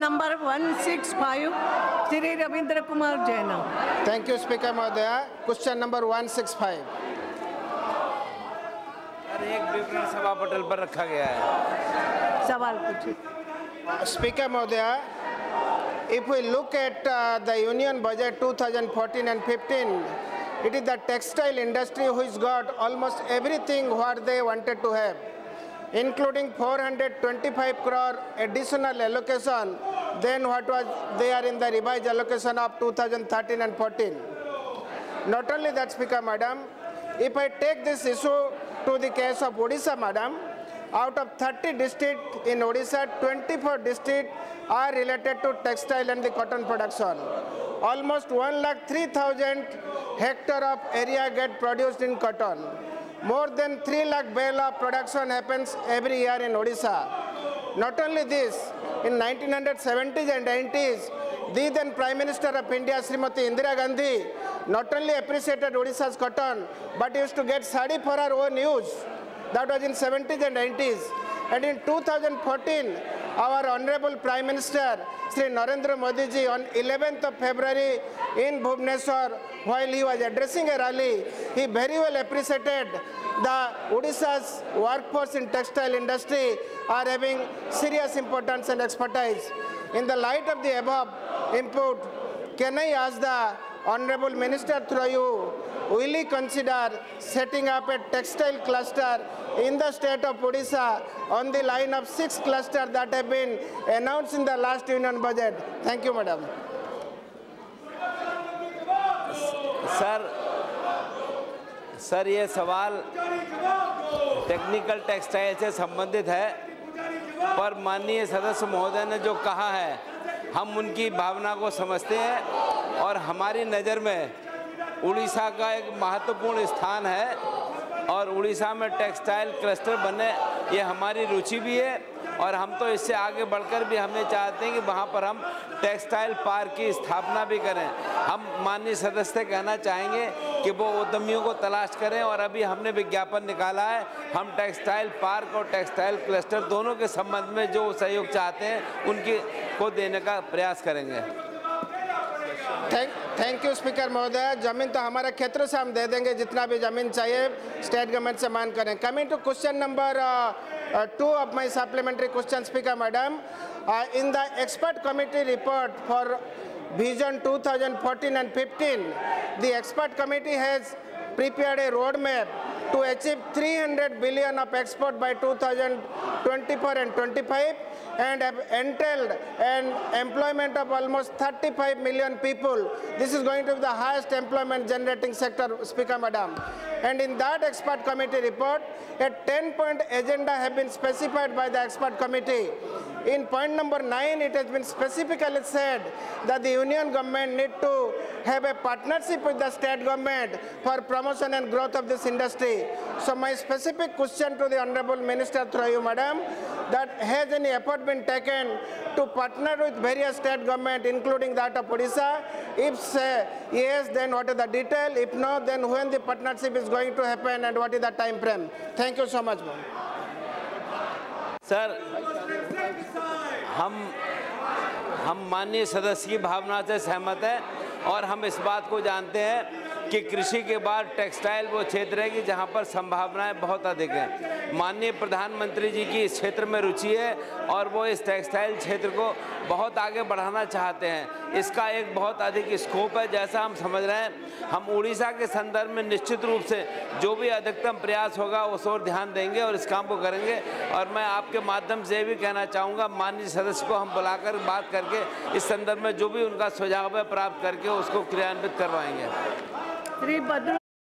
Number 165 Shri Ravindra Kumar Jain. Thank you speaker महोदय। Question number 165। एक विवरण सभा पटल पर रखा गया है। सवाल पूछिए। स्पीकर महोदय, if we look at the union budget 2014 and 15, it is the textile industry who's got almost everything what they wanted to have, including 425 crore additional allocation than what was there in the revised allocation of 2013 and 14. Not only that, Speaker Madam, if I take this issue to the case of Odisha, Madam, out of 30 districts in Odisha, 24 districts are related to textile and the cotton production. Almost 1,03,000 hectare of area get produced in cotton. More than 3 lakh bale of production happens every year in Odisha. Not only this, in 1970s and 90s, the then Prime Minister of India, Srimati Indira Gandhi, not only appreciated Odisha's cotton, but used to get sari for her own use. That was in 70s and 90s. And in 2014, our Honorable Prime Minister, Sri Narendra Modi ji, on 11th of February in Bhubaneswar, while he was addressing a rally, he very well appreciated the Odisha's workforce in textile industry are having serious importance and expertise. In the light of the above input, can I ask the Honorable Minister through you, will he consider setting up a textile cluster in the state of Odisha on the line of 6 clusters that have been announced in the last union budget? Thank you, Madam. Sir ये सवाल technical textile से संबंधित है, पर माननीय सदस्य महोदय ने जो कहा है हम उनकी भावना को समझते हैं और हमारी नज़र में उड़ीसा का एक महत्वपूर्ण स्थान है और उड़ीसा में टेक्सटाइल क्लस्टर बने ये हमारी रुचि भी है और हम तो इससे आगे बढ़कर भी हमें चाहते हैं कि वहाँ पर हम टेक्सटाइल पार्क की स्थापना भी करें। हम माननीय सदस्य से कहना चाहेंगे कि वो उद्यमियों को तलाश करें और अभी हमने विज्ञापन निकाला है। हम टेक्सटाइल पार्क और टेक्सटाइल क्लस्टर दोनों के संबंध में जो सहयोग चाहते हैं उनकी को देने का प्रयास करेंगे। थैंक यू स्पीकर महोदय। जमीन तो हमारे क्षेत्र से हम दे देंगे, जितना भी जमीन चाहिए स्टेट गवर्नमेंट से मांग करें। Coming to question number 2 of my supplementary question, Speaker Madam, in the expert committee report for Vision 2014 and 15, the expert committee has prepared a roadmap to achieve 300 billion of export by 2024 and 25 and have entailed an employment of almost 35 million people. This is going to be the highest employment generating sector, Speaker Madam. And in that expert committee report, a 10-point agenda have been specified by the expert committee. In point number 9, it has been specifically said that the union government need to have a partnership with the state government for promotion and growth of this industry. So my specific question to the Honorable Minister through you, Madam, that has any effort been taken to partner with various state government, including that of Odisha? If yes, then what is the detail? If no, then when the partnership is going to happen and what is the time frame? Thank you so much, ma'am. Sir, हम माननीय सदस्य की भावना से सहमत हैं और हम इस बात को जानते हैं कि कृषि के बाद टेक्सटाइल वो क्षेत्र है कि जहाँ पर संभावनाएं बहुत अधिक हैं। माननीय प्रधानमंत्री जी की इस क्षेत्र में रुचि है और वो इस टेक्सटाइल क्षेत्र को बहुत आगे बढ़ाना चाहते हैं। इसका एक बहुत अधिक स्कोप है। जैसा हम समझ रहे हैं, हम उड़ीसा के संदर्भ में निश्चित रूप से जो भी अधिकतम प्रयास होगा उस ओर ध्यान देंगे और इस काम को करेंगे। और मैं आपके माध्यम से भी कहना चाहूँगा, माननीय सदस्य को हम बुलाकर बात करके इस संदर्भ में जो भी उनका सुझाव है प्राप्त करके उसको क्रियान्वित करवाएंगे। श्री